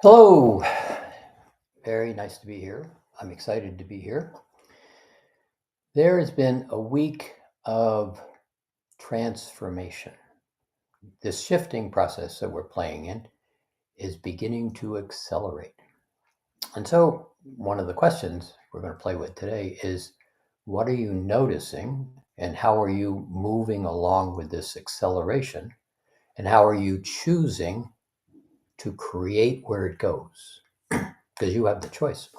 Hello. Very nice to be here. I'm excited to be here. There has been a week of transformation. This shifting process that we're playing in is beginning to accelerate. And so, one of the questions we're going to play with today is what are you noticing and how are you moving along with this acceleration? And how are you choosing to create where it goes? Because you have the choice.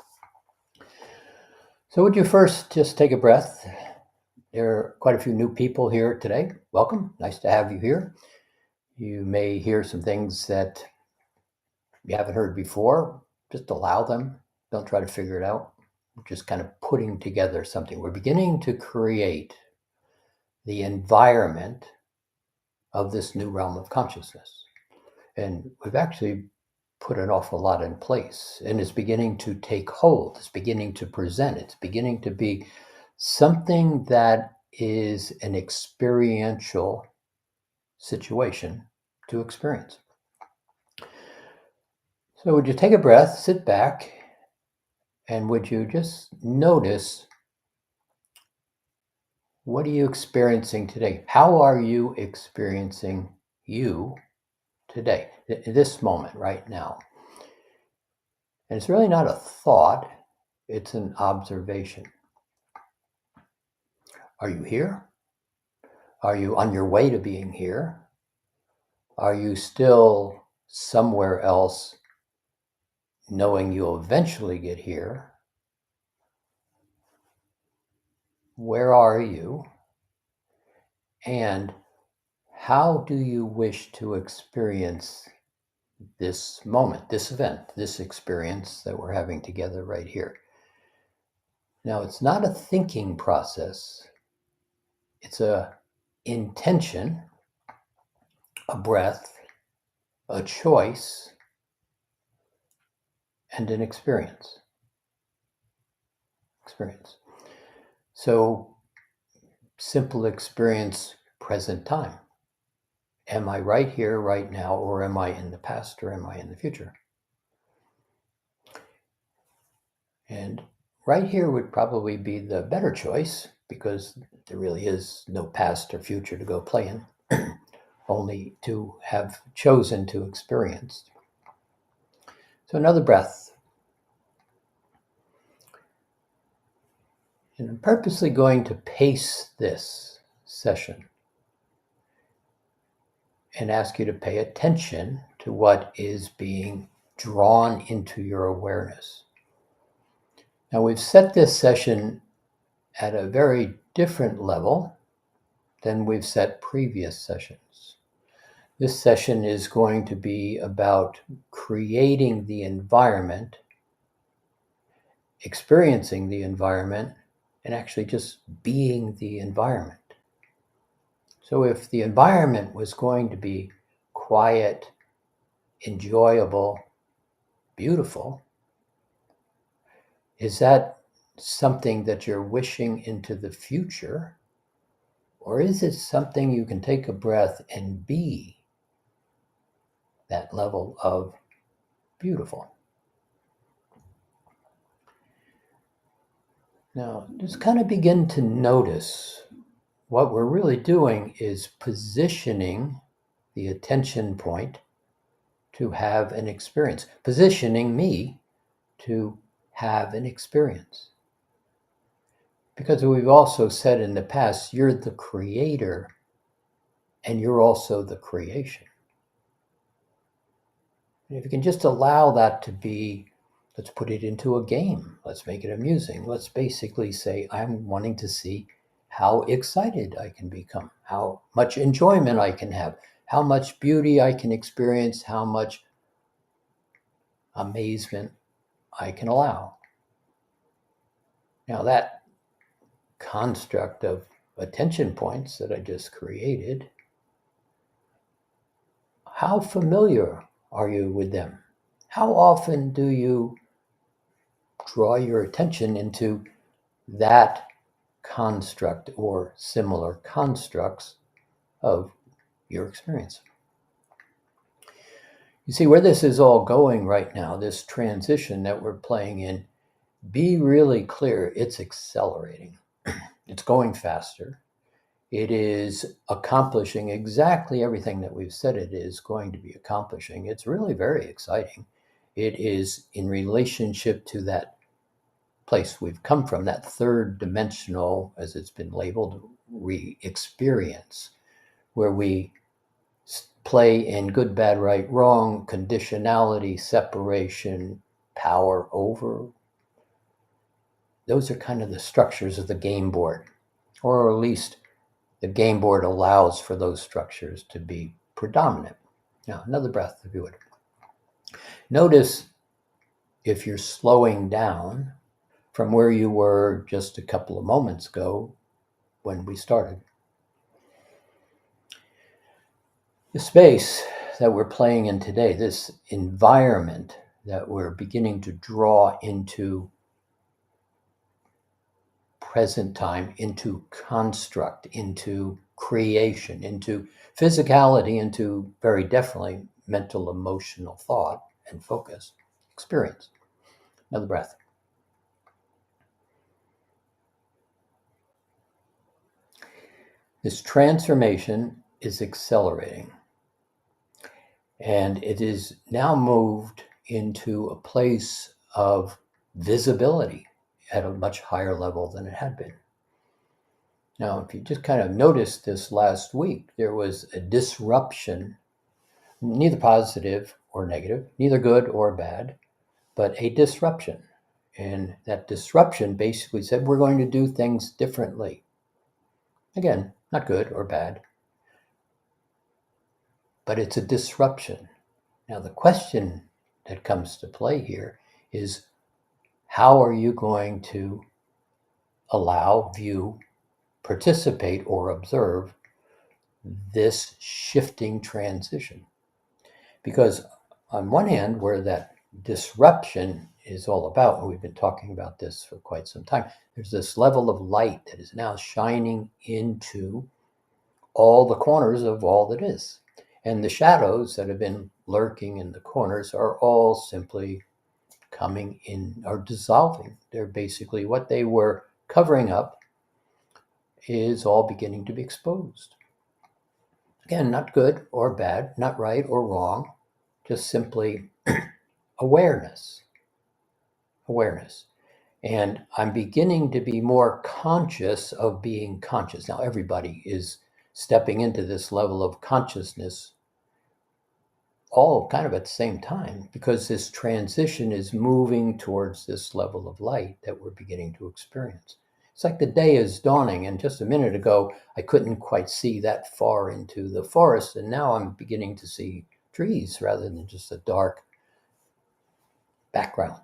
So would you first just take a breath? There are quite a few new people here today. Welcome. Nice to have you here. You may hear some things that you haven't heard before. Just allow them. Don't try to figure it out. We're just kind of putting together something. We're beginning to create the environment of this new realm of consciousness. And we've actually put an awful lot in place, and it's beginning to take hold. It's beginning to present. It's beginning to be something that is an experiential situation to experience. So would you take a breath, sit back, and would you just notice, what are you experiencing today? How are you experiencing you today, in this moment right now? And it's really not a thought, it's an observation. Are you here? Are you on your way to being here? Are you still somewhere else, knowing you'll eventually get here? Where are you? And how do you wish to experience this moment, this event, this experience that we're having together right here? Now, it's not a thinking process. It's a intention, a breath, a choice, and an experience. So, simple experience, present time. Am I right here, right now, or am I in the past, or am I in the future? And right here would probably be the better choice, because there really is no past or future to go play in, only to have chosen to experience. So another breath. And I'm purposely going to pace this session and ask you to pay attention to what is being drawn into your awareness. Now, we've set this session at a very different level than we've set previous sessions. This session is going to be about creating the environment, experiencing the environment, and actually just being the environment. So if the environment was going to be quiet, enjoyable, beautiful, is that something that you're wishing into the future? Or is it something you can take a breath and be that level of beautiful? Now, just kind of begin to notice what we're really doing is positioning the attention point to have an experience, positioning me to have an experience. Because we've also said in the past, you're the creator and you're also the creation. And if you can just allow that to be, let's put it into a game. Let's make it amusing. Let's basically say, I'm wanting to see how excited I can become, how much enjoyment I can have, how much beauty I can experience, how much amazement I can allow. Now, that construct of attention points that I just created, how familiar are you with them? How often do you draw your attention into that construct or similar constructs of your experience? You see where this is all going right now, this transition that we're playing in, be really clear, it's accelerating. It's going faster. It is accomplishing exactly everything that we've said it is going to be accomplishing. It's really very exciting. It is in relationship to that place we've come from, that third dimensional, as it's been labeled, re-experience, where we play in good, bad, right, wrong, conditionality, separation, power over. Those are kind of the structures of the game board, or at least the game board allows for those structures to be predominant. Now, another breath, if you would. Notice if you're slowing down from where you were just a couple of moments ago when we started. The space that we're playing in today, this environment that we're beginning to draw into present time, into construct, into creation, into physicality, into very definitely mental, emotional thought and focus, experience. Another breath. This transformation is accelerating, and it is now moved into a place of visibility at a much higher level than it had been. Now, if you just kind of noticed this last week, there was a disruption, neither positive or negative, neither good or bad, but a disruption. And that disruption basically said we're going to do things differently. Again, not good or bad, but it's a disruption. Now, the question that comes to play here is, how are you going to allow, view, participate, or observe this shifting transition? Because on one hand, where that disruption is all about, and we've been talking about this for quite some time, there's this level of light that is now shining into all the corners of all that is. And the shadows that have been lurking in the corners are all simply coming in, or dissolving. They're basically what they were covering up is all beginning to be exposed. Again, not good or bad, not right or wrong, just simply awareness. Awareness. And I'm beginning to be more conscious of being conscious. Now, everybody is stepping into this level of consciousness all kind of at the same time, because this transition is moving towards this level of light that we're beginning to experience. It's like the day is dawning, and just a minute ago, I couldn't quite see that far into the forest, and now I'm beginning to see trees rather than just a dark background.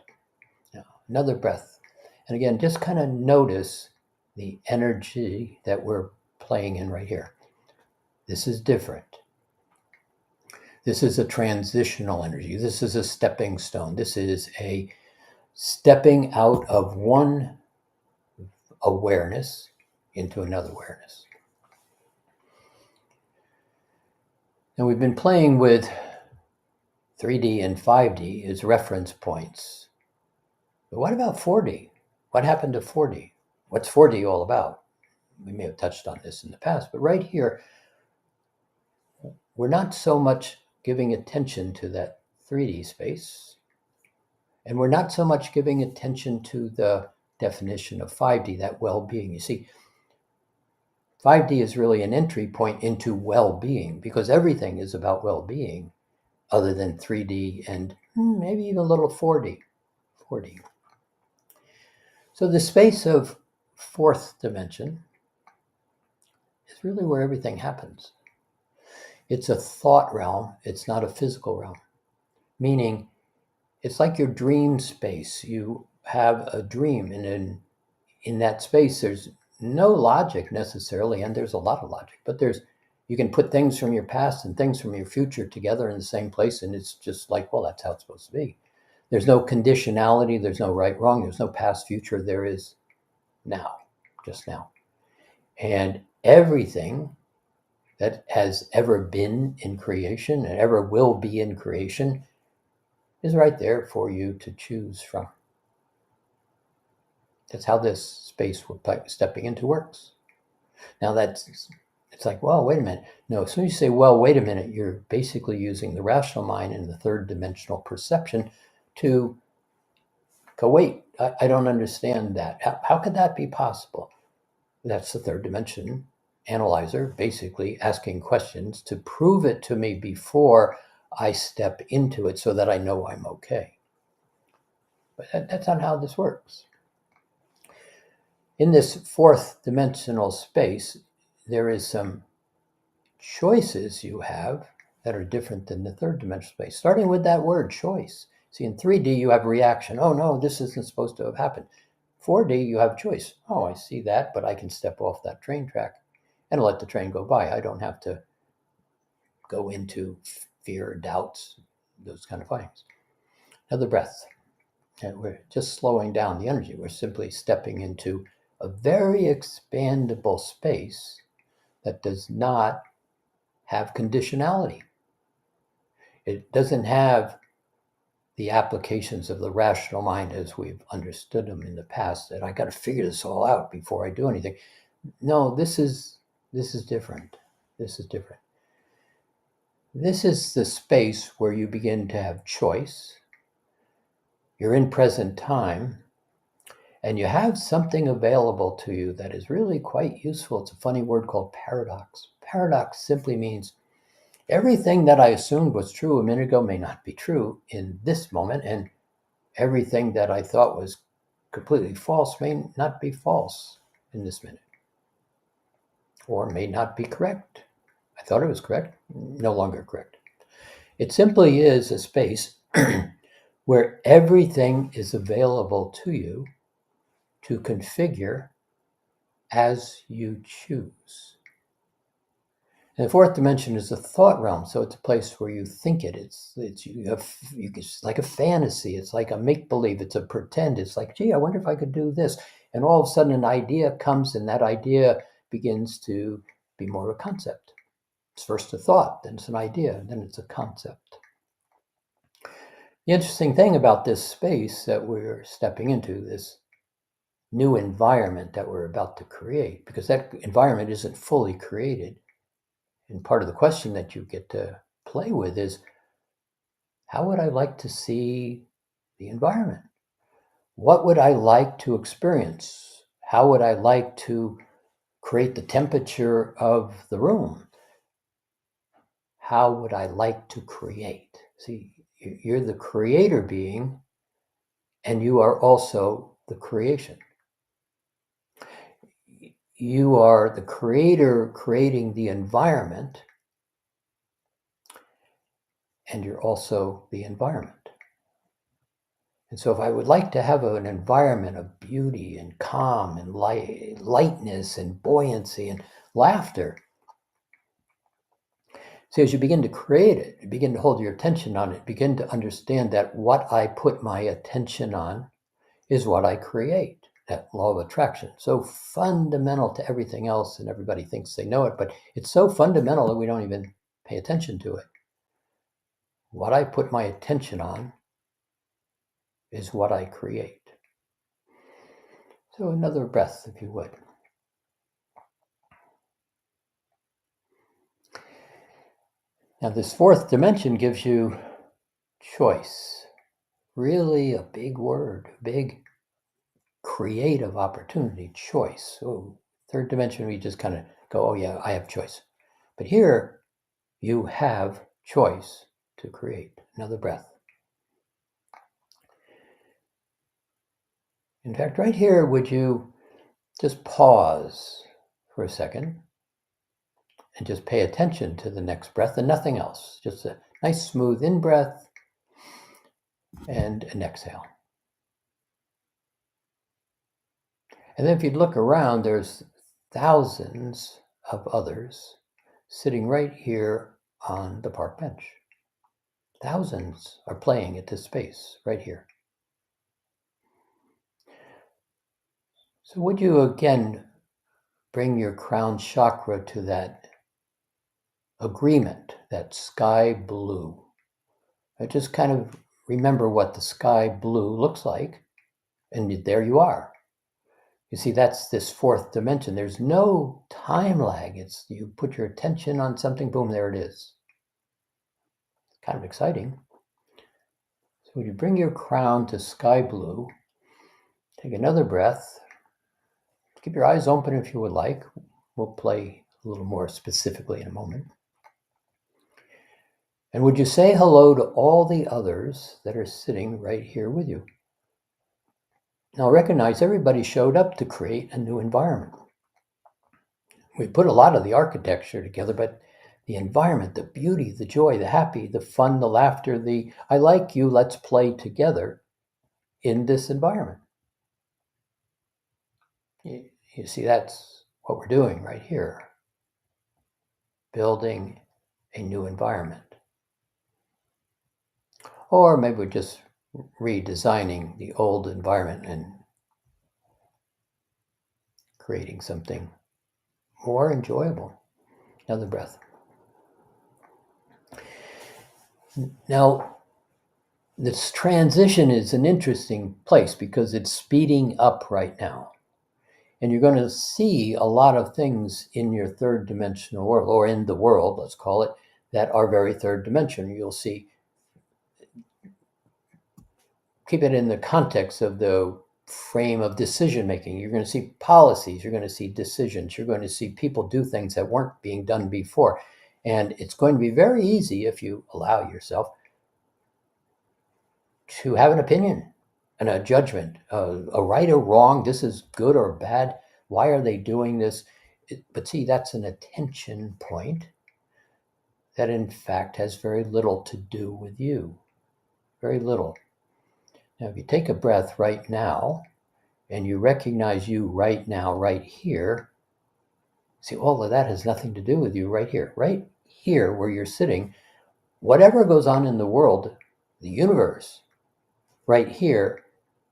Now, another breath. And again, just kind of notice the energy that we're playing in right here. This is different. This is a transitional energy. This is a stepping stone. This is a stepping out of one awareness into another awareness. And we've been playing with 3D and 5D as reference points. But what about 4D? What happened to 4D? What's 4D all about? We may have touched on this in the past, but right here, we're not so much giving attention to that 3D space, and we're not so much giving attention to the definition of 5D, that well-being. You see, 5D is really an entry point into well-being, because everything is about well-being other than 3D and maybe even a little 4D. So the space of fourth dimension is really where everything happens. It's a thought realm. It's not a physical realm, meaning it's like your dream space. You have a dream, and in that space, there's no logic necessarily, and there's a lot of logic, but you can put things from your past and things from your future together in the same place, and it's just like, well, that's how it's supposed to be. There's no conditionality, there's no right, wrong, there's no past, future, there is now, just now. And everything that has ever been in creation and ever will be in creation is right there for you to choose from. That's how this space we're stepping into works. Now it's like, well, wait a minute. No, as soon as you say, well, wait a minute, you're basically using the rational mind and the third dimensional perception to go, wait, I don't understand that. How could that be possible? That's the third dimension analyzer, basically asking questions to prove it to me before I step into it so that I know I'm okay. But that's not how this works. In this fourth dimensional space, there is some choices you have that are different than the third dimensional space, starting with that word choice. See, in 3D, you have reaction. Oh, no, this isn't supposed to have happened. 4D, you have choice. Oh, I see that, but I can step off that train track and let the train go by. I don't have to go into fear, doubts, those kind of things. Another breath. And we're just slowing down the energy. We're simply stepping into a very expandable space that does not have conditionality. It doesn't have the applications of the rational mind as we've understood them in the past, that I got to figure this all out before I do anything. No, this is different. This is different. This is the space where you begin to have choice. You're in present time, and you have something available to you that is really quite useful. It's a funny word called paradox. Paradox simply means everything that I assumed was true a minute ago may not be true in this moment, and everything that I thought was completely false may not be false in this minute, or may not be correct. I thought it was correct, no longer correct. It simply is a space where everything is available to you to configure as you choose. And the fourth dimension is the thought realm, so it's a place where you think it. It's like a fantasy. It's like a make believe. It's a pretend. It's like, gee, I wonder if I could do this. And all of a sudden, an idea comes, and that idea begins to be more of a concept. It's first a thought, then it's an idea, and then it's a concept. The interesting thing about this space that we're stepping into, this new environment that we're about to create, because that environment isn't fully created. And part of the question that you get to play with is, how would I like to see the environment? What would I like to experience? How would I like to create the temperature of the room? How would I like to create? See, you're the creator being, and you are also the creation. You are the creator creating the environment, and you're also the environment. And so if I would like to have an environment of beauty and calm and lightness and buoyancy and laughter, see, as you begin to create it, you begin to hold your attention on it, begin to understand that what I put my attention on is what I create. That law of attraction, so fundamental to everything else, and everybody thinks they know it, but it's so fundamental that we don't even pay attention to it. What I put my attention on is what I create. So another breath, if you would. Now, this fourth dimension gives you choice. Really a big word, big creative opportunity, choice. So third dimension, we just kind of go, oh yeah, I have choice. But here, you have choice to create. Another breath. In fact, right here, would you just pause for a second and just pay attention to the next breath and nothing else. Just a nice smooth in-breath and an exhale. And then if you look around, there's thousands of others sitting right here on the park bench. Thousands are playing at this space right here. So would you again bring your crown chakra to that agreement, that sky blue. I just kind of remember what the sky blue looks like, and there you are. You see, that's this fourth dimension. There's no time lag. It's you put your attention on something, boom, there it is. It's kind of exciting. So when you bring your crown to sky blue, take another breath. Keep your eyes open if you would like. We'll play a little more specifically in a moment. And would you say hello to all the others that are sitting right here with you? Now recognize everybody showed up to create a new environment. We put a lot of the architecture together, but the environment, the beauty, the joy, the happy, the fun, the laughter, the I like you, let's play together in this environment. You see, that's what we're doing right here. Building a new environment. Or maybe we're just redesigning the old environment and creating something more enjoyable. Another breath. Now, this transition is an interesting place because it's speeding up right now. And you're going to see a lot of things in your third dimensional world, or in the world, let's call it, that are very third dimension. You'll see, keep it in the context of the frame of decision making. You're going to see policies, you're going to see decisions, you're going to see people do things that weren't being done before. And it's going to be very easy, if you allow yourself, to have an opinion and a judgment, a right or wrong, this is good or bad, why are they doing this? But see, that's an attention point that in fact has very little to do with you. Very little. Now, if you take a breath right now and you recognize you right now, right here, see, all of that has nothing to do with you right here. Right here where you're sitting, whatever goes on in the world, the universe, right here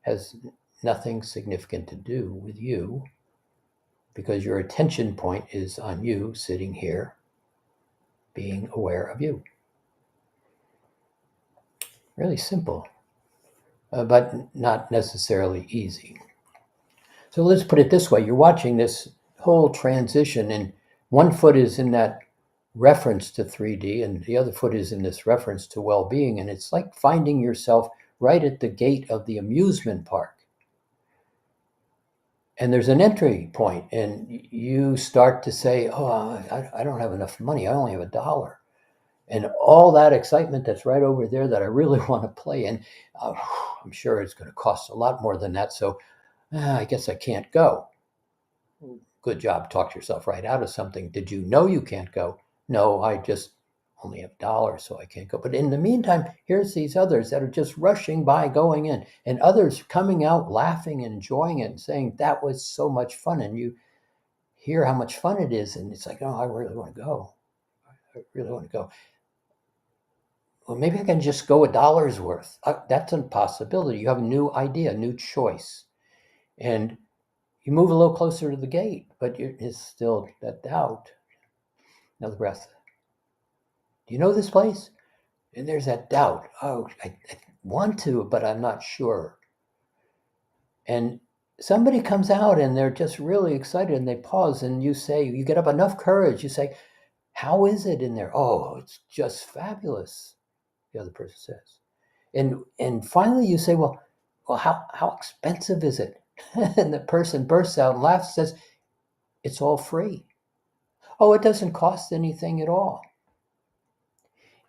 has nothing significant to do with you because your attention point is on you sitting here being aware of you. Really simple, but not necessarily easy. So let's put it this way. You're watching this whole transition and one foot is in that reference to 3D and the other foot is in this reference to well-being. And it's like finding yourself right at the gate of the amusement park. And there's an entry point and you start to say, oh, I don't have enough money. I only have $1. And all that excitement that's right over there that I really want to play in, I'm sure it's going to cost a lot more than that. So I guess I can't go. Good job. Talk yourself right out of something. Did you know you can't go? No, I just only have $1, so I can't go. But in the meantime, here's these others that are just rushing by, going in, and others coming out, laughing and enjoying it and saying, that was so much fun. And you hear how much fun it is. And it's like, oh, I really want to go. I really want to go. Well, maybe I can just go $1 worth. That's a possibility. You have a new idea, a new choice. And you move a little closer to the gate, but it's still that doubt. Another breath. Do you know this place? And there's that doubt. Oh, I want to, but I'm not sure. And somebody comes out and they're just really excited and they pause and you say, you get up enough courage. You say, how is it in there? Oh, it's just fabulous, the other person says. And finally you say, well, how expensive is it? And the person bursts out and laughs, says, it's all free. Oh, it doesn't cost anything at all.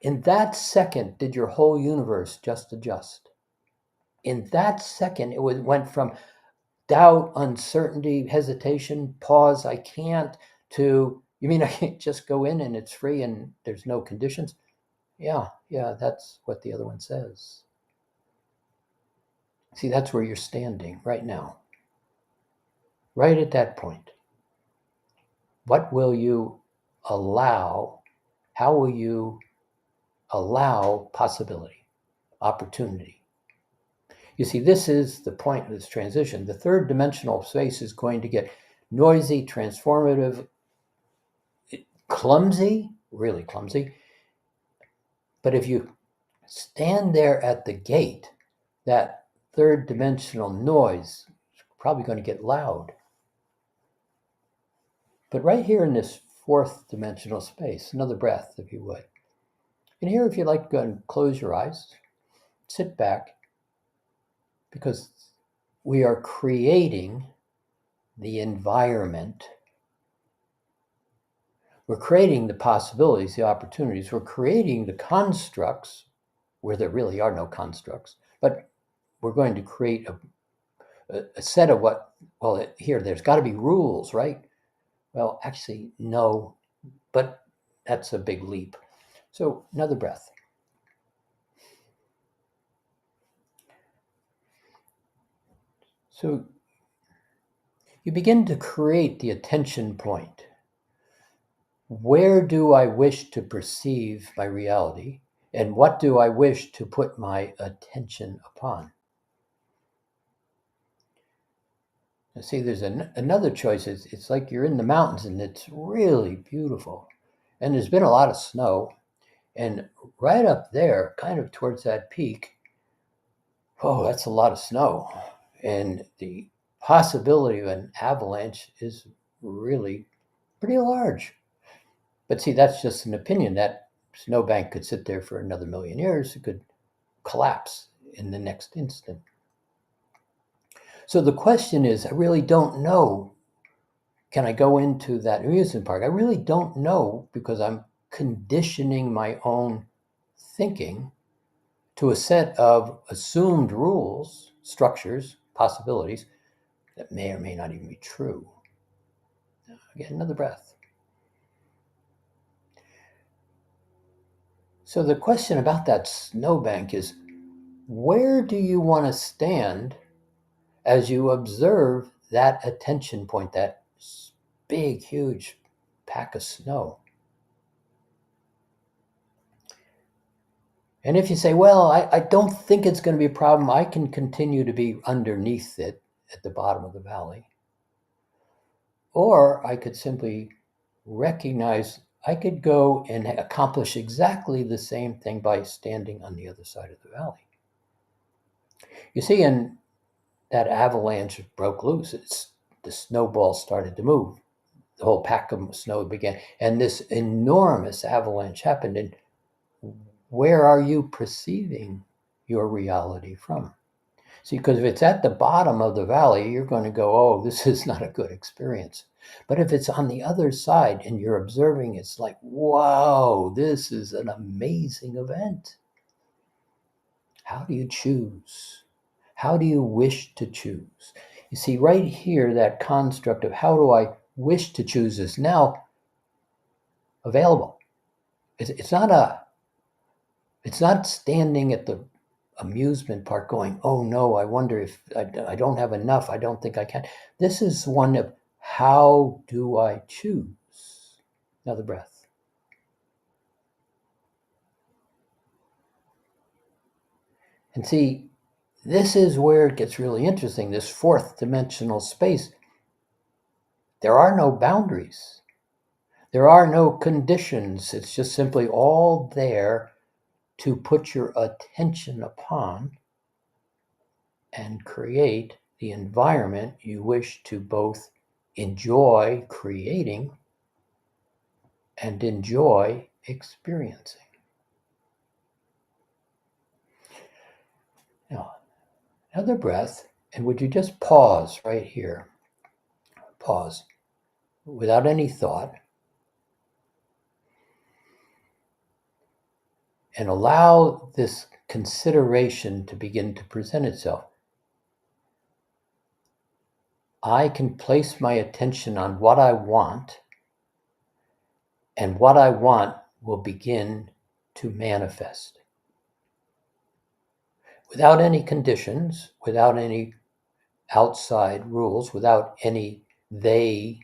In that second, did your whole universe just adjust? In that second, it went from doubt, uncertainty, hesitation, pause, I can't, to, you mean I can't just go in and it's free and there's no conditions? Yeah, that's what the other one says. See, that's where you're standing right now. Right at that point. What will you allow? How will you allow possibility, opportunity? You see, this is the point of this transition. The third dimensional space is going to get noisy, transformative, clumsy, really clumsy. But if you stand there at the gate, that third dimensional noise is probably going to get loud. But right here in this fourth dimensional space, another breath, if you would. And here, if you'd like, go and close your eyes, sit back, because we are creating the environment. We're creating the possibilities, the opportunities. We're creating the constructs where there really are no constructs. But we're going to create a set of what, well, here, there's got to be rules, right? Well, actually, no, but that's a big leap. So another breath. So you begin to create the attention point. Where do I wish to perceive my reality? And what do I wish to put my attention upon? Now, see, there's another choice. It's like you're in the mountains and it's really beautiful. And there's been a lot of snow. And right up there, kind of towards that peak, oh, that's a lot of snow. And the possibility of an avalanche is really pretty large. But see, that's just an opinion. That snowbank could sit there for another million years. It could collapse in the next instant. So the question is, I really don't know. Can I go into that amusement park? I really don't know, because I'm conditioning my own thinking to a set of assumed rules, structures, possibilities that may or may not even be true. Again, another breath. So the question about that snowbank is, where do you want to stand as you observe that attention point, that big, huge pack of snow? And if you say, well, I don't think it's going to be a problem, I can continue to be underneath it at the bottom of the valley. Or I could simply recognize I could go and accomplish exactly the same thing by standing on the other side of the valley. You see, and that avalanche broke loose. The snowball started to move. The whole pack of snow began, and this enormous avalanche happened. And where are you perceiving your reality from? See, because if it's at the bottom of the valley, you're going to go, oh, this is not a good experience. But if it's on the other side and you're observing, it's like, wow, this is an amazing event. How do you choose? How do you wish to choose? You see, right here, that construct of how do I wish to choose is now available. It's not standing at the amusement park going, oh no, I wonder if I don't have enough. I don't think I can. This is one of, how do I choose? Another breath. And see, this is where it gets really interesting. This fourth dimensional space, there are no boundaries. There are no conditions. It's just simply all there to put your attention upon and create the environment you wish to both enjoy creating and enjoy experiencing. Now, another breath, and would you just pause right here? Pause without any thought, and allow this consideration to begin to present itself. I can place my attention on what I want, and what I want will begin to manifest. Without any conditions, without any outside rules, without any they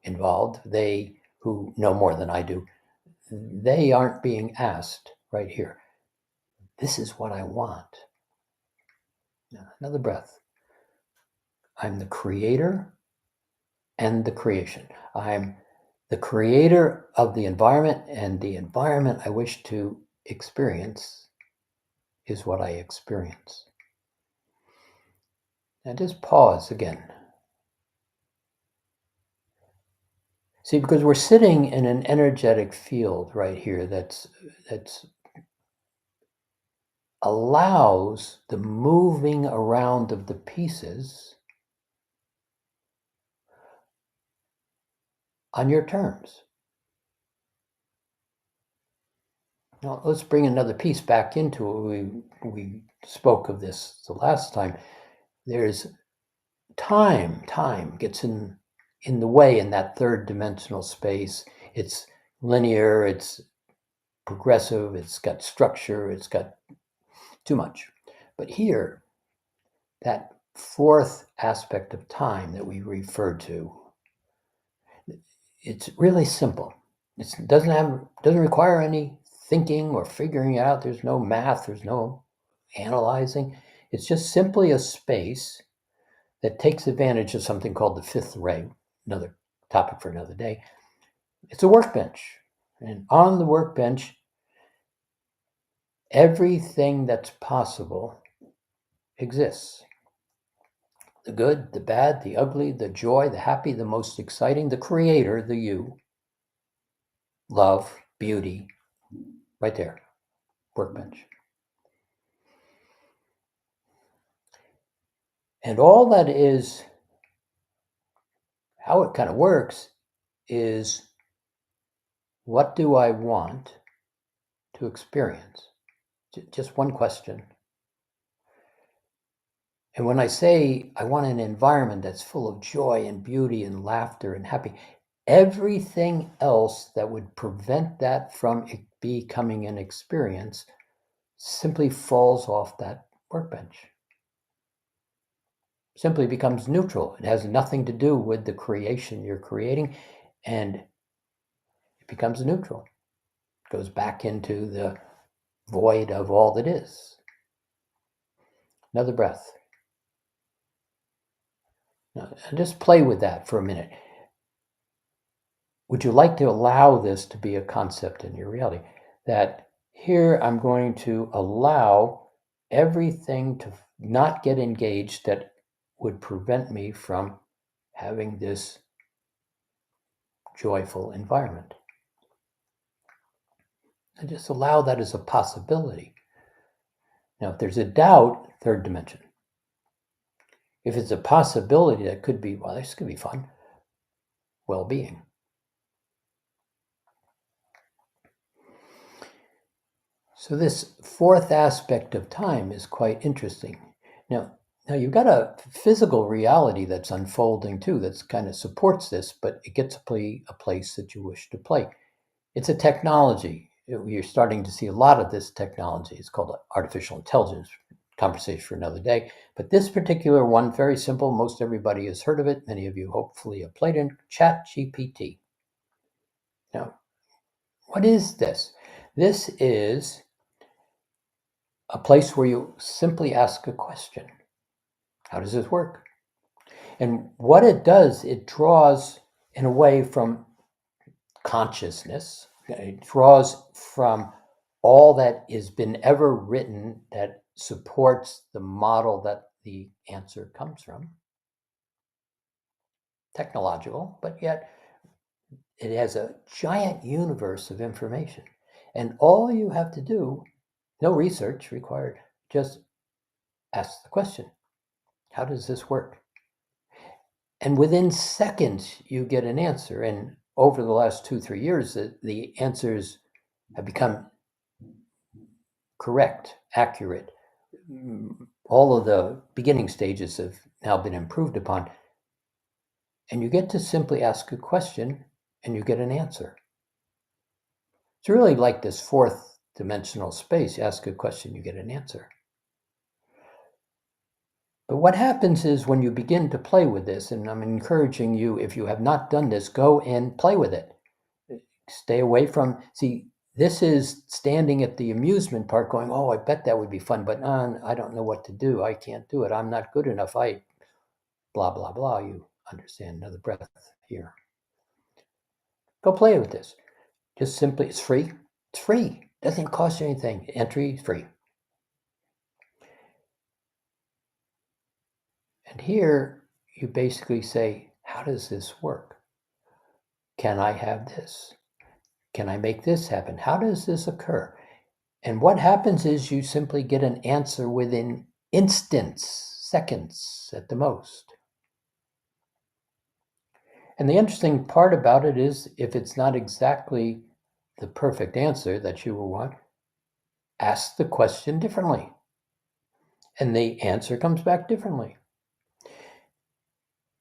involved, they who know more than I do, they aren't being asked right here. This is what I want. Now, another breath. I'm the creator and the creation. I'm the creator of the environment, and the environment I wish to experience is what I experience. And just pause again. See, because we're sitting in an energetic field right here that's allows the moving around of the pieces on your terms. Now, let's bring another piece back into it. We spoke of this the last time. There's time gets in the way in that third dimensional space. It's linear, it's progressive, it's got structure, it's got too much. But here, that fourth aspect of time that we refer to, it's really simple. It doesn't require any thinking or figuring it out. There's no math, there's no analyzing. It's just simply a space that takes advantage of something called the fifth ray, another topic for another day. It's a workbench. And on the workbench, everything that's possible exists. The good, the bad, the ugly, the joy, the happy, the most exciting, the creator, the you, love, beauty, right there, workbench. And all that is, how it kind of works is, what do I want to experience? Just one question. And when I say I want an environment that's full of joy and beauty and laughter and happy, everything else that would prevent that from becoming an experience simply falls off that workbench. Simply becomes neutral. It has nothing to do with the creation you're creating, and it becomes neutral. It goes back into the void of all that is. Another breath. Now, just play with that for a minute. Would you like to allow this to be a concept in your reality? That here I'm going to allow everything to not get engaged that would prevent me from having this joyful environment. And just allow that as a possibility. Now, if there's a doubt, third dimension. If it's a possibility, that could be, well, this could be fun. Well-being. So this fourth aspect of time is quite interesting. Now you've got a physical reality that's unfolding too, that's kind of supports this, but it gets to a place that you wish to play. It's a technology. You're starting to see a lot of this technology. It's called artificial intelligence. Conversation for another day. But this particular one, very simple. Most everybody has heard of it. Many of you hopefully have played in ChatGPT. Now, what is this? This is a place where you simply ask a question. How does this work? And what it does, it draws in a way from consciousness. It draws from all that has been ever written that supports the model that the answer comes from. Technological, but yet it has a giant universe of information. And all you have to do, no research required, just ask the question. How does this work? And within seconds, you get an answer. And over the last 2-3 years, the answers have become correct, accurate. All of the beginning stages have now been improved upon. And you get to simply ask a question and you get an answer. It's really like this fourth dimensional space. You ask a question, you get an answer. But what happens is when you begin to play with this, and I'm encouraging you, if you have not done this, go and play with it. Stay away from, see, this is standing at the amusement park going, oh, I bet that would be fun, but I don't know what to do. I can't do it. I'm not good enough. Blah, blah, blah. You understand, another breath here. Go play with this. Just simply, it's free. It's free. Doesn't even cost you anything. Entry free. And here you basically say, how does this work? Can I have this? Can I make this happen? How does this occur? And what happens is you simply get an answer within instants, seconds at the most. And the interesting part about it is if it's not exactly the perfect answer that you will want, ask the question differently. And the answer comes back differently.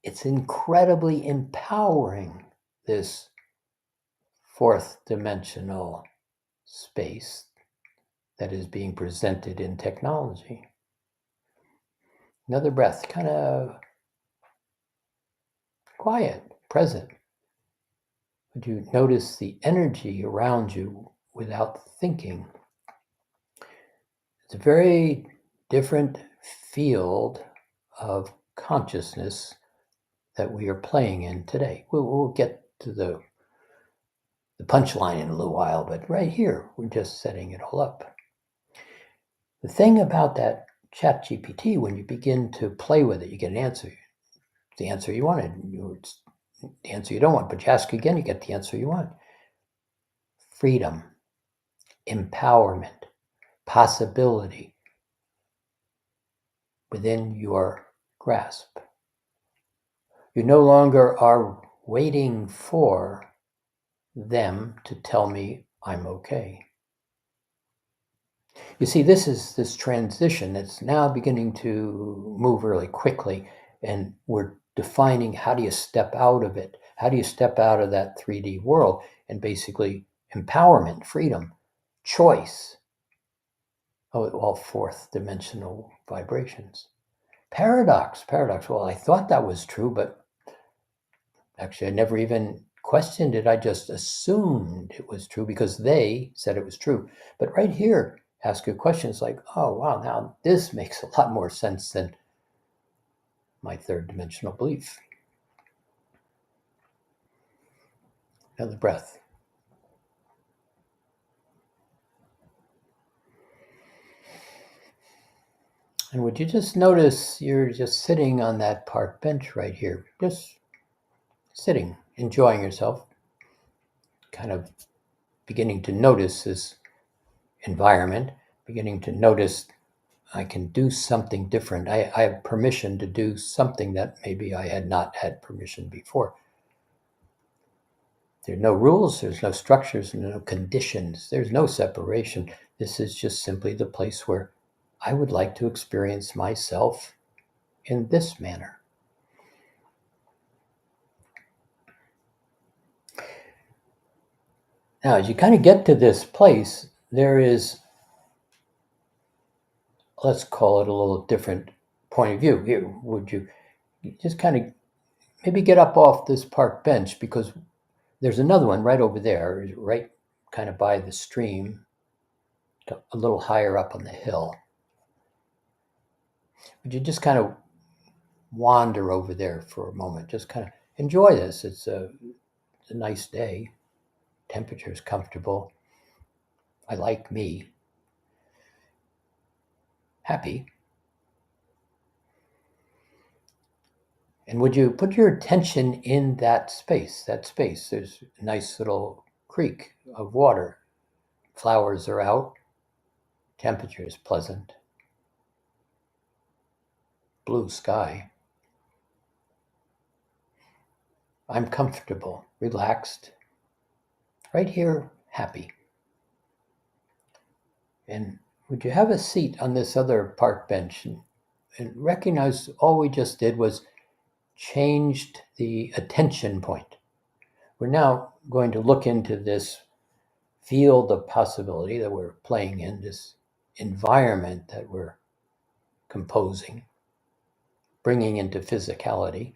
It's incredibly empowering, this fourth dimensional space that is being presented in technology. Another breath, kind of quiet, present. Would you notice the energy around you without thinking? It's a very different field of consciousness that we are playing in today. We'll get to the punchline in a little while, but right here, we're just setting it all up. The thing about that Chat GPT, when you begin to play with it, you get an answer. The answer you wanted. It's the answer you don't want, but you ask again, you get the answer you want. Freedom, empowerment, possibility within your grasp. You no longer are waiting for them to tell me I'm okay. You see, this is this transition that's now beginning to move really quickly, and we're defining how do you step out of it? How do you step out of that 3D world and basically empowerment, freedom, choice, all fourth dimensional vibrations. Paradox. Well, I thought that was true, but actually I never even questioned it. I just assumed it was true because they said it was true. But right here, ask a question. It's like, oh, wow, now this makes a lot more sense than my third dimensional belief. Another breath. And would you just notice you're just sitting on that park bench right here, just sitting, enjoying yourself, kind of beginning to notice this environment, beginning to notice I can do something different. I have permission to do something that maybe I had not had permission before. There are no rules, there's no structures, no conditions, there's no separation. This is just simply the place where I would like to experience myself in this manner. Now, as you kind of get to this place, there is, let's call it a little different point of view. Here, would you just kind of maybe get up off this park bench, because there's another one right over there, right kind of by the stream, a little higher up on the hill. Would you just kind of wander over there for a moment? Just kind of enjoy this. It's a nice day. Temperature is comfortable. I like me. Happy. And would you put your attention in that space? There's a nice little creek of water. Flowers are out. Temperature is pleasant. Blue sky. I'm comfortable, relaxed. Right here, happy. And would you have a seat on this other park bench and recognize all we just did was changed the attention point. We're now going to look into this field of possibility that we're playing in, this environment that we're composing, bringing into physicality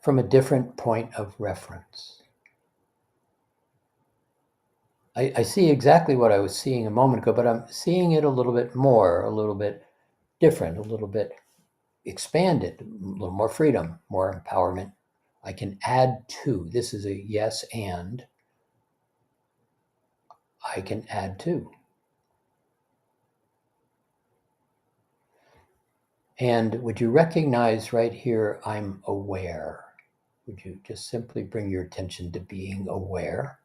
from a different point of reference. I see exactly what I was seeing a moment ago, but I'm seeing it a little bit more, a little bit different, a little bit expanded, a little more freedom, more empowerment, I can add to. This is a yes and. I can add to. And would you recognize right here, I'm aware? Would you just simply bring your attention to being aware?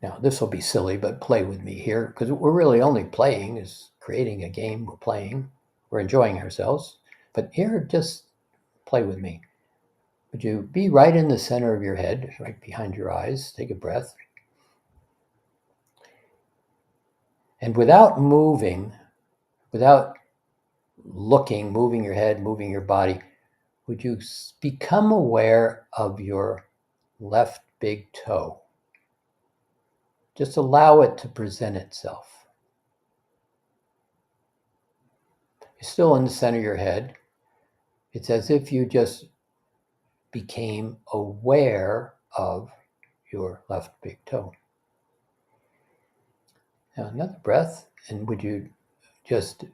Now, this will be silly, but play with me here, because we're really only playing, is creating a game. We're playing. We're enjoying ourselves. But here, just play with me. Would you be right in the center of your head, right behind your eyes? Take a breath. And without moving, without looking, moving your head, moving your body, would you become aware of your left big toe? Just allow it to present itself. You're still in the center of your head. It's as if you just became aware of your left big toe. Now, another breath, and would you just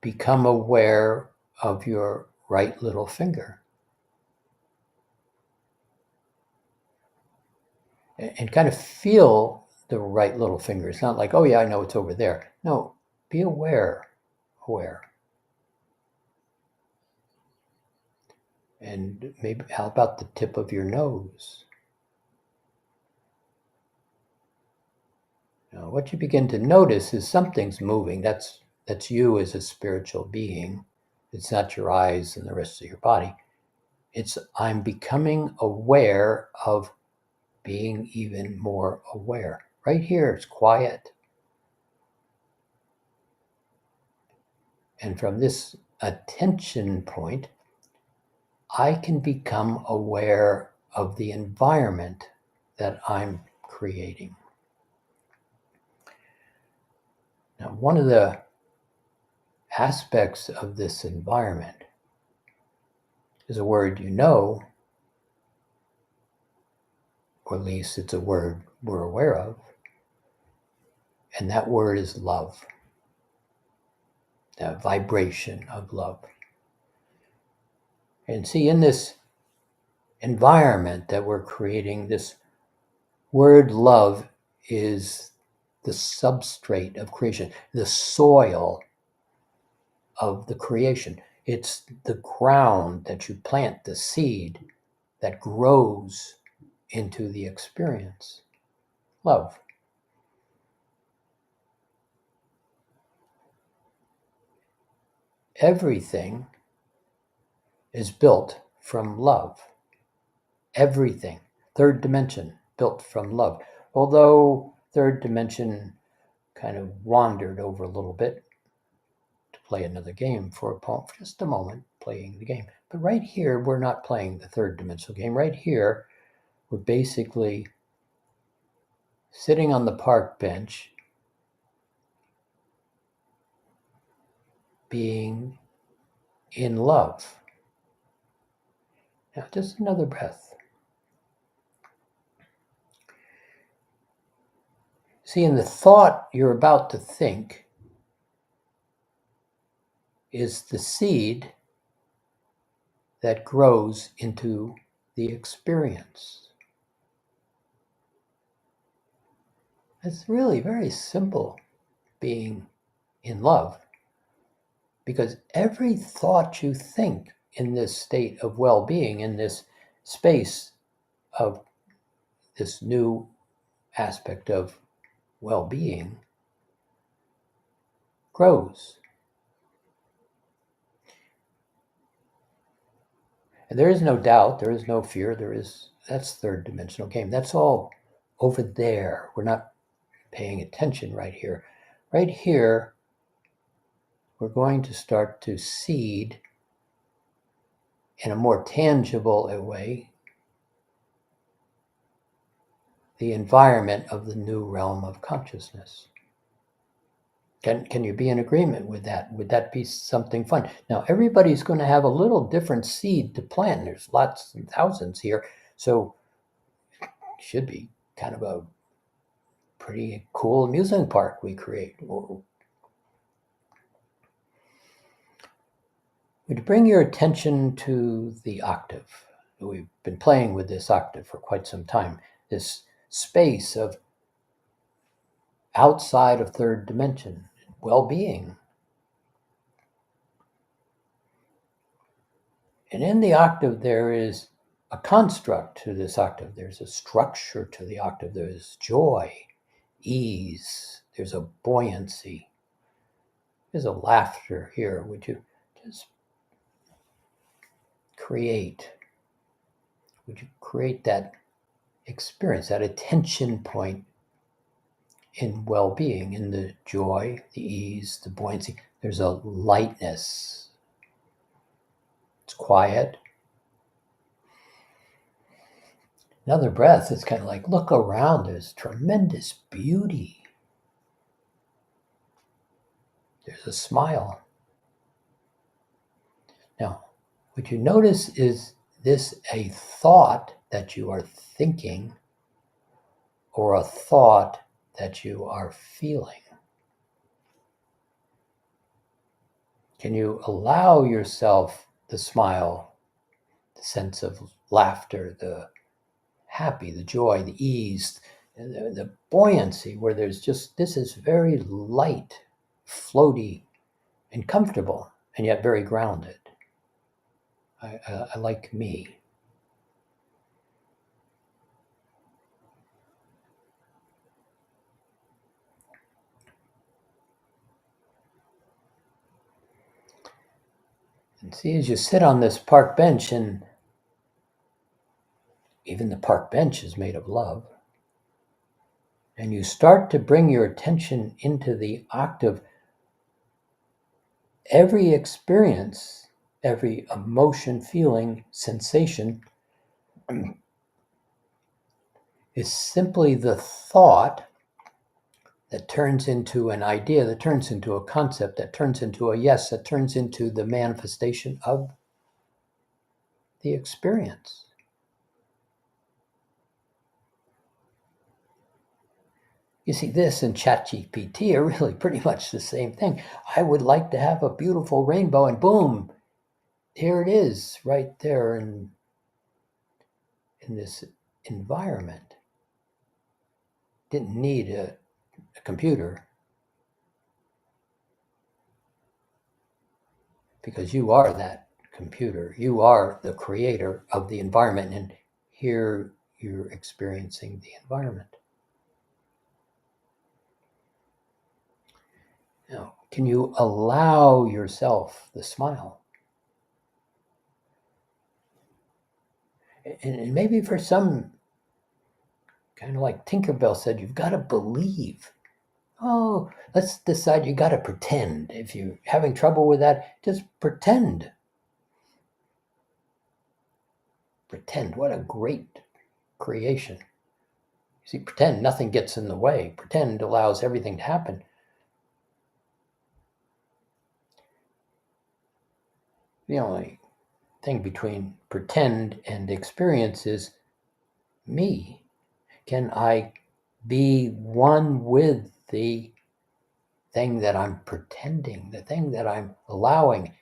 become aware of your right little finger? And kind of feel the right little finger. It's not like, oh yeah, I know it's over there. No, be aware. And maybe, how about the tip of your nose? Now, what you begin to notice is something's moving. That's you as a spiritual being. It's not your eyes and the rest of your body. It's I'm becoming aware of being even more aware. Right here, it's quiet. And from this attention point, I can become aware of the environment that I'm creating. Now, one of the aspects of this environment is a word you know, or at least it's a word we're aware of, and that word is love, the vibration of love. And see, in this environment that we're creating, this word love is the substrate of creation, the soil of the creation. It's the ground that you plant the seed that grows into the experience. Love. Everything is built from love. Everything. Third dimension, built from love. Although third dimension kind of wandered over a little bit to play another game for just a moment, playing the game. But right here, we're not playing the third dimensional game. Right here, we're basically sitting on the park bench, being in love. Now, just another breath. See, in the thought you're about to think is the seed that grows into the experience. It's really very simple being in love, because every thought you think in this state of well-being, in this space of this new aspect of well-being, grows. And there is no doubt, there is no fear, that's third dimensional game. That's all over there. We're not paying attention right here. Right here, we're going to start to seed in a more tangible way the environment of the new realm of consciousness. Can you be in agreement with that? Would that be something fun? Now, everybody's going to have a little different seed to plant. There's lots and thousands here, so it should be kind of a pretty cool amusement park we create. Would you bring your attention to the octave? We've been playing with this octave for quite some time, this space of outside of third dimension, well-being. And in the octave, there is a construct to this octave. There's a structure to the octave. There's joy, ease. There's a buoyancy. There's a laughter here. Would you just create? Would you create that experience, that attention point in well-being, in the joy, the ease, the buoyancy? There's a lightness. It's quiet. Another breath, it's kind of like, look around. There's tremendous beauty. There's a smile. Now, what you notice is this a thought that you are thinking or a thought that you are feeling? Can you allow yourself the smile, the sense of laughter, the happy, the joy, the ease, the buoyancy, where there's just, this is very light, floaty, and comfortable, and yet very grounded. I like me. And see, as you sit on this park bench, and even the park bench is made of love, and you start to bring your attention into the octave, every experience, every emotion, feeling, sensation is simply the thought that turns into an idea, that turns into a concept, that turns into a yes, that turns into the manifestation of the experience. You see, this and ChatGPT are really pretty much the same thing. I would like to have a beautiful rainbow, and boom, here it is right there in this environment. Didn't need a computer, because you are that computer. You are the creator of the environment, and here you're experiencing the environment. Now, can you allow yourself the smile? And maybe for some, kind of like Tinkerbell said, you've got to believe. Oh, let's decide you got to pretend. If you're having trouble with that, just pretend. Pretend. What a great creation. You see, pretend nothing gets in the way. Pretend allows everything to happen. The only thing between pretend and experience is me. Can I be one with the thing that I'm pretending, the thing that I'm allowing?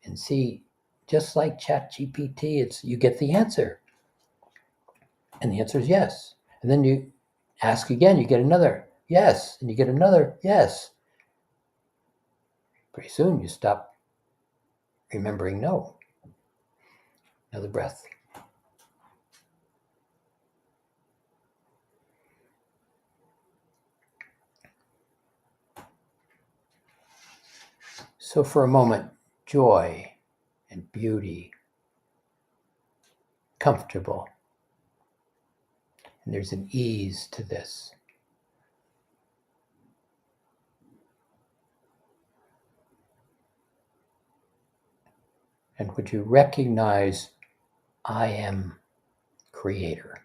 And see, just like ChatGPT, it's you get the answer. And the answer is yes. And then you ask again, you get another yes, and you get another yes. Pretty soon you stop remembering no. Another breath. So for a moment, joy and beauty, comfortable. And there's an ease to this. And would you recognize I am creator?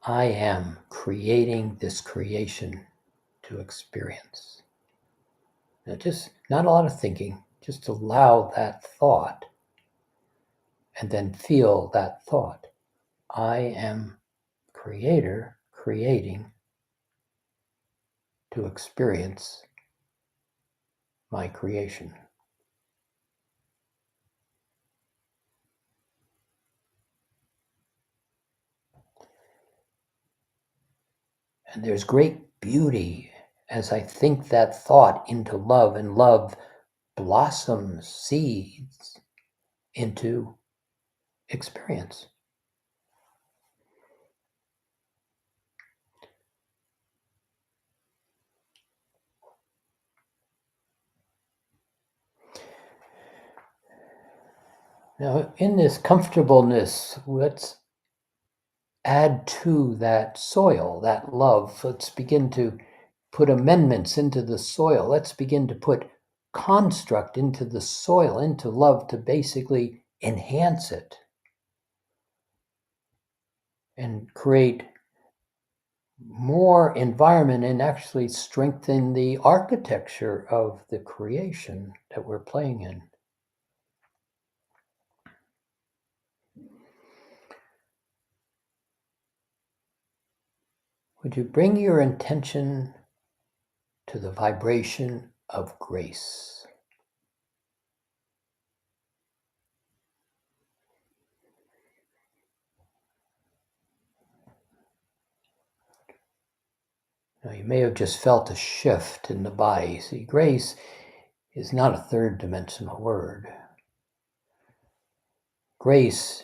I am creating this creation to experience. Now, just not a lot of thinking, just allow that thought and then feel that thought. I am creator, creating to experience my creation. And there's great beauty as I think that thought into love, and love blossoms seeds into experience. Now, in this comfortableness, let's add to that soil, that love. Let's begin to put amendments into the soil. Let's begin to put construct into the soil, into love, to basically enhance it and create more environment and actually strengthen the architecture of the creation that we're playing in. Would you bring your intention to the vibration of grace? Now, you may have just felt a shift in the body. See, grace is not a third dimensional word. Grace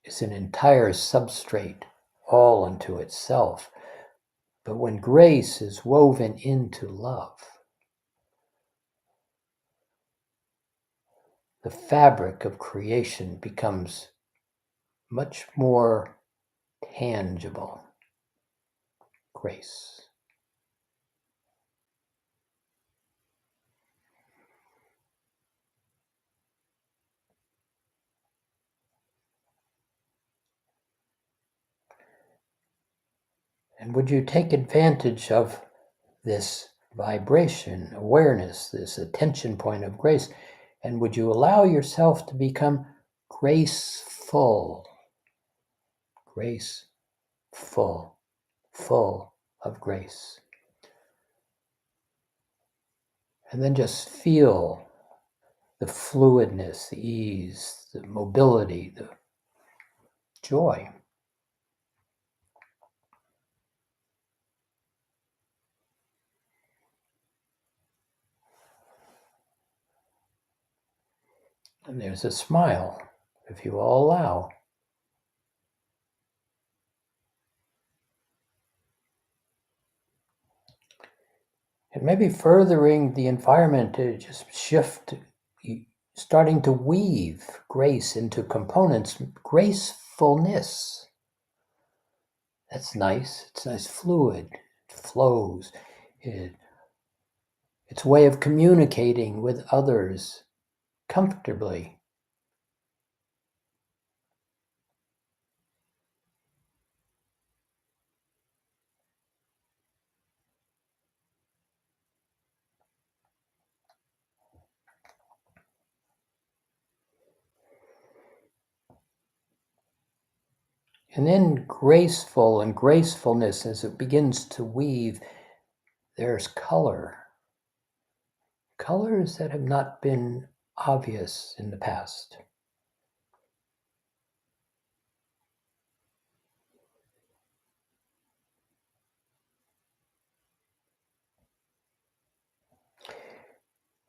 is an entire substrate all unto itself. But when grace is woven into love, the fabric of creation becomes much more tangible. Grace. And would you take advantage of this vibration, awareness, this attention point of grace, and would you allow yourself to become graceful, graceful, full of grace? And then just feel the fluidness, the ease, the mobility, the joy. And there's a smile, if you will allow. And maybe furthering the environment to just shift, starting to weave grace into components, gracefulness. That's nice. It's nice, fluid. It flows. It's a way of communicating with others comfortably. And then graceful and gracefulness, as it begins to weave, there's color. Colors that have not been obvious in the past.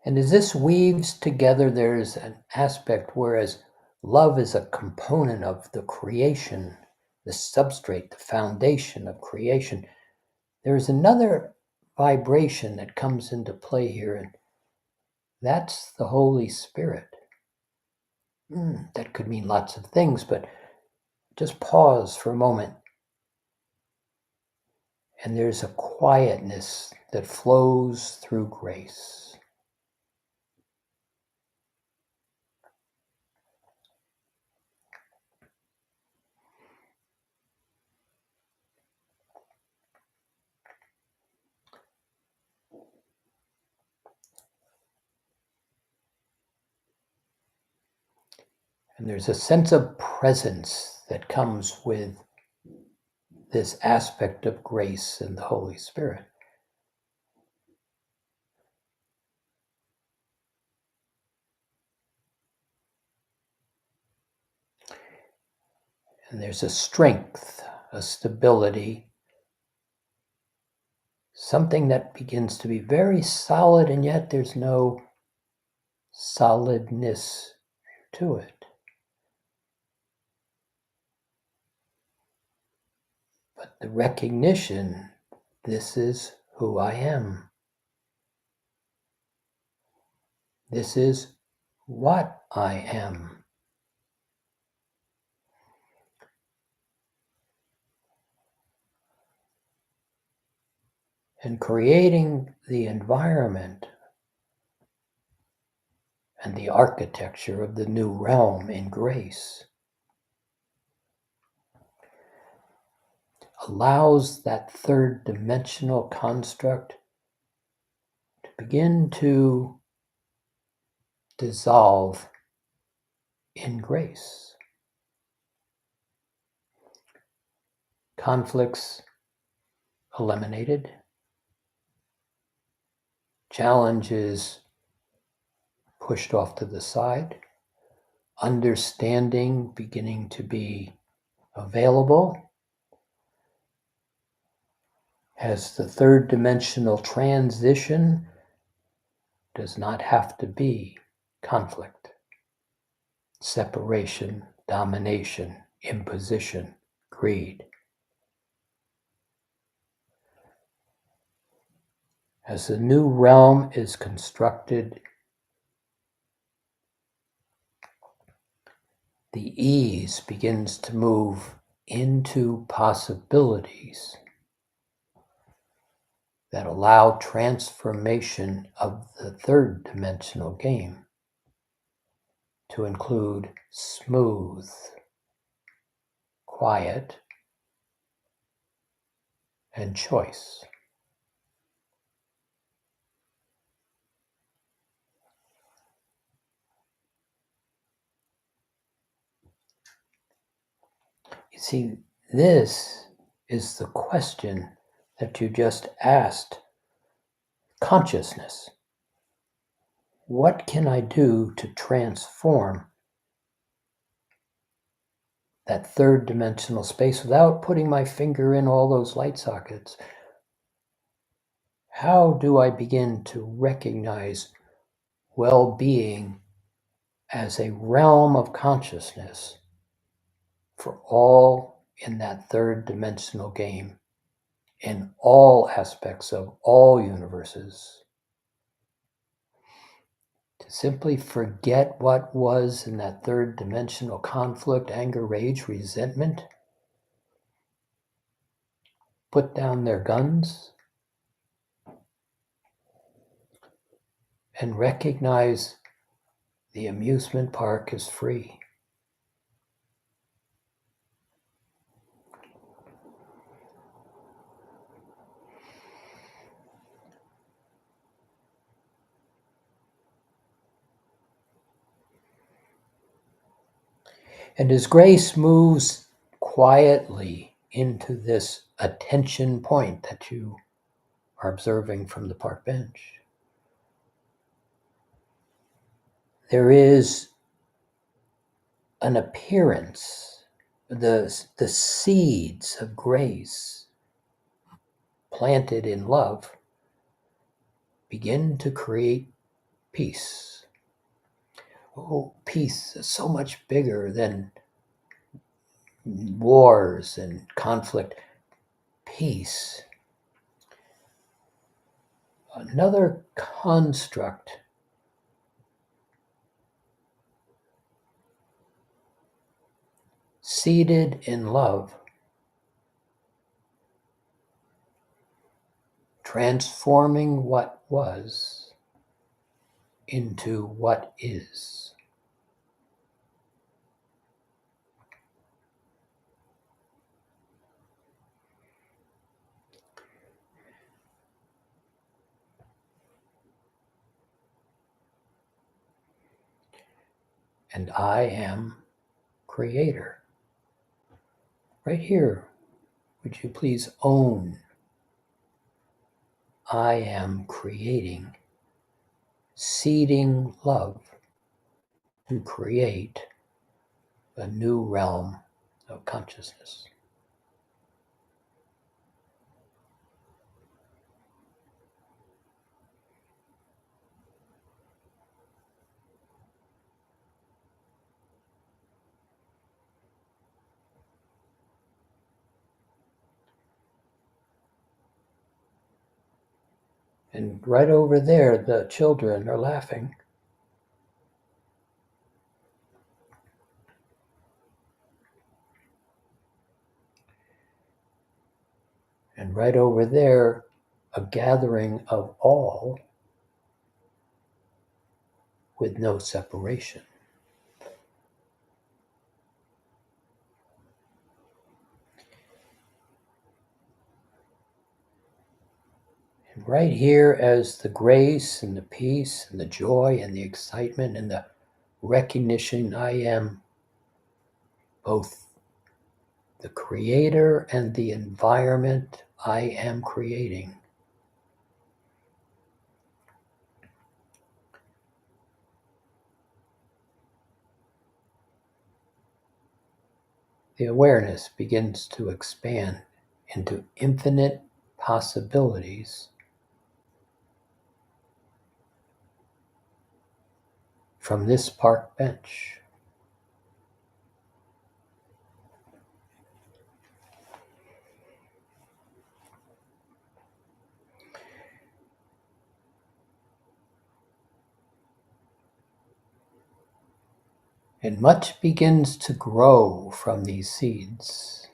And as this weaves together, there's an aspect whereas love is a component of the creation, the substrate, the foundation of creation. There's another vibration that comes into play here, and that's the Holy Spirit. That could mean lots of things, but just pause for a moment. And there's a quietness that flows through grace. And there's a sense of presence that comes with this aspect of grace and the Holy Spirit. And there's a strength, a stability, something that begins to be very solid, and yet there's no solidness to it. But the recognition, this is who I am. This is what I am. And creating the environment and the architecture of the new realm in grace allows that third dimensional construct to begin to dissolve in grace. Conflicts eliminated, challenges pushed off to the side, understanding beginning to be available as the third dimensional transition does not have to be conflict, separation, domination, imposition, greed. As the new realm is constructed, the ease begins to move into possibilities that allow transformation of the third dimensional game to include smooth, quiet, and choice. You see, this is the question that you just asked. Consciousness. What can I do to transform that third dimensional space without putting my finger in all those light sockets? How do I begin to recognize well-being as a realm of consciousness for all in that third dimensional game, in all aspects of all universes? To simply forget what was in that third dimensional conflict, anger, rage, resentment, put down their guns, and recognize the amusement park is free. And as grace moves quietly into this attention point that you are observing from the park bench, there is an appearance, the seeds of grace planted in love begin to create peace. Oh, peace is so much bigger than wars and conflict. Peace. Another construct seated in love, transforming what was into what is. And I am creator. Right here, would you please own? I am creating, seeding love to create a new realm of consciousness. And right over there, the children are laughing. And right over there, a gathering of all with no separation. And right here, as the grace and the peace and the joy and the excitement and the recognition, I am both the creator and the environment I am creating. The awareness begins to expand into infinite possibilities from this park bench. And much begins to grow from these seeds.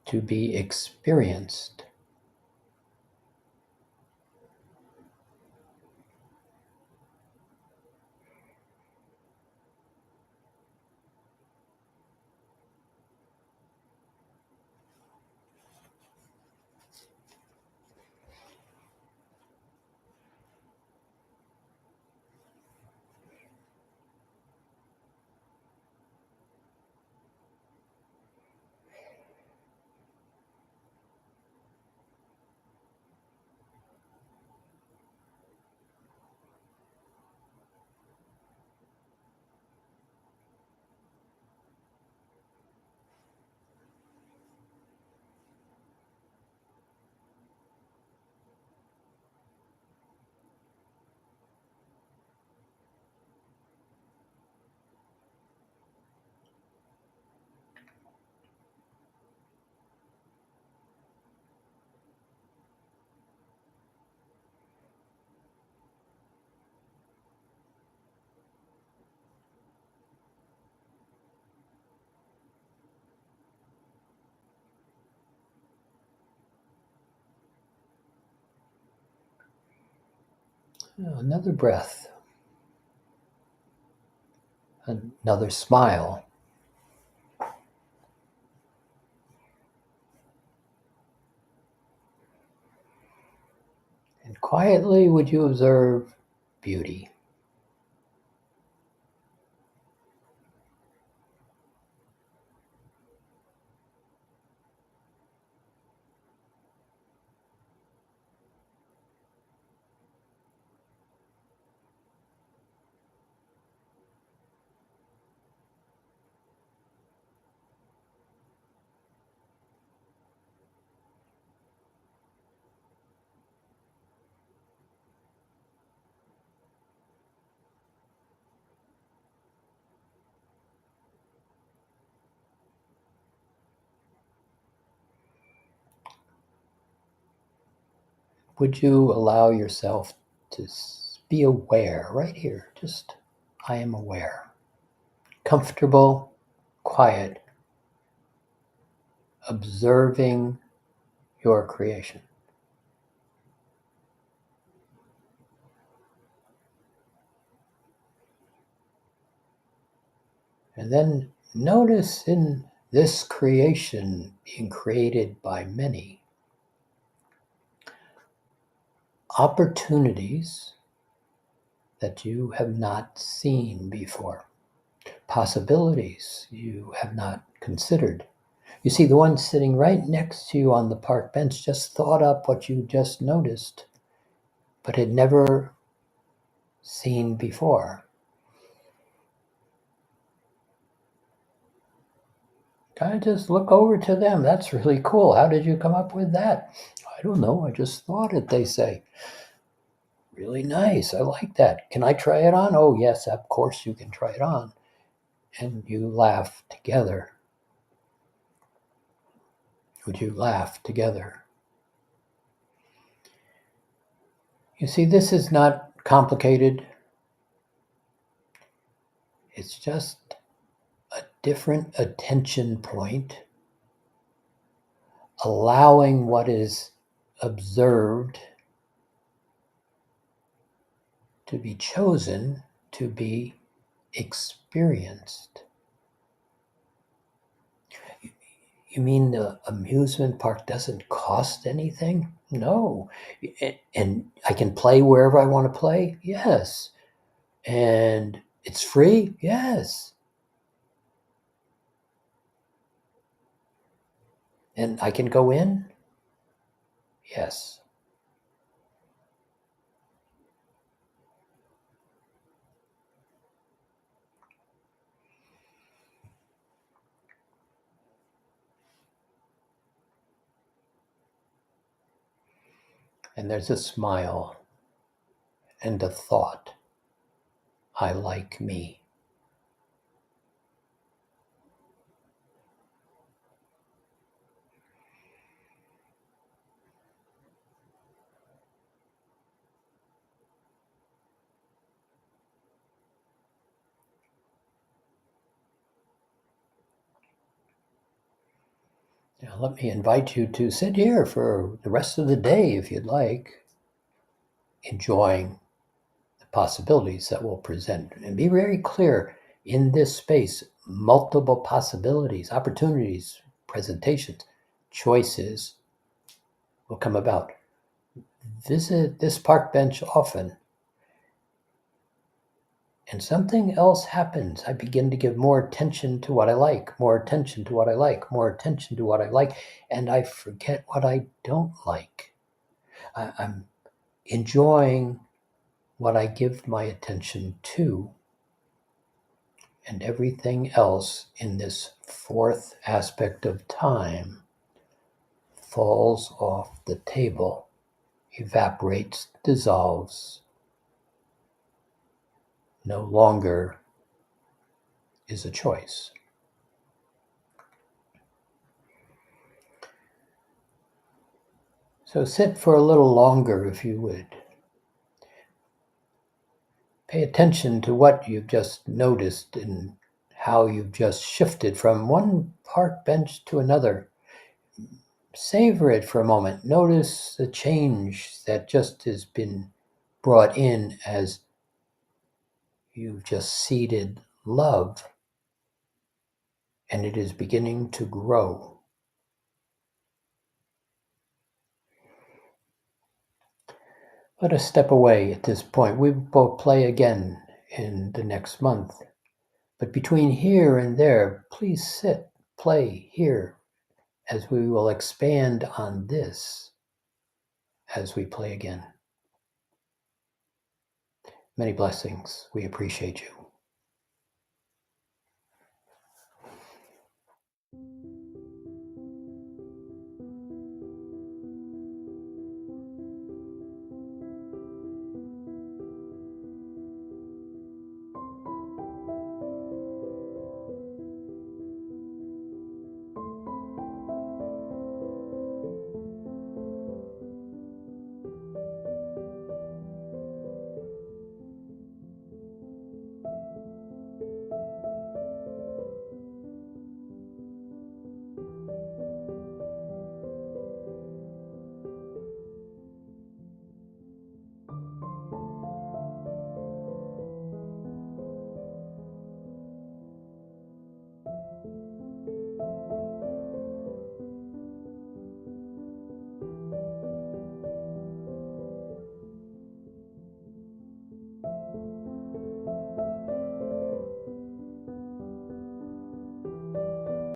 To be experienced. Another breath. Another smile. And quietly, would you observe beauty? Would you allow yourself to be aware right here? Just, I am aware. Comfortable, quiet, observing your creation. And then notice in this creation being created by many opportunities that you have not seen before, possibilities you have not considered. You see, the one sitting right next to you on the park bench just thought up what you just noticed, but had never seen before. Kind of just look over to them. That's really cool. How did you come up with that? I don't know. I just thought it, they say. Really nice. I like that. Can I try it on? Oh, yes, of course you can try it on. And you laugh together. Would you laugh together? You see, this is not complicated. It's just a different attention point, allowing what is observed to be chosen to be experienced. You mean the amusement park doesn't cost anything? No. And I can play wherever I want to play? Yes. And it's free? Yes. And I can go in? Yes. And there's a smile and a thought. I like me. Now, let me invite you to sit here for the rest of the day if you'd like, enjoying the possibilities that will present. And be very clear in this space, multiple possibilities, opportunities, presentations, choices will come about. Visit this park bench often, and something else happens. I begin to give more attention to what I like, more attention to what I like, more attention to what I like, and I forget what I don't like. I'm enjoying what I give my attention to, and everything else in this fourth aspect of time falls off the table, evaporates, dissolves, no longer is a choice. So sit for a little longer if you would. Pay attention to what you've just noticed and how you've just shifted from one park bench to another. Savor it for a moment. Notice the change that just has been brought in as you've just seeded love, and it is beginning to grow. Let us step away at this point. We will play again in the next month. But between here and there, please sit, play here, as we will expand on this as we play again. Many blessings. We appreciate you.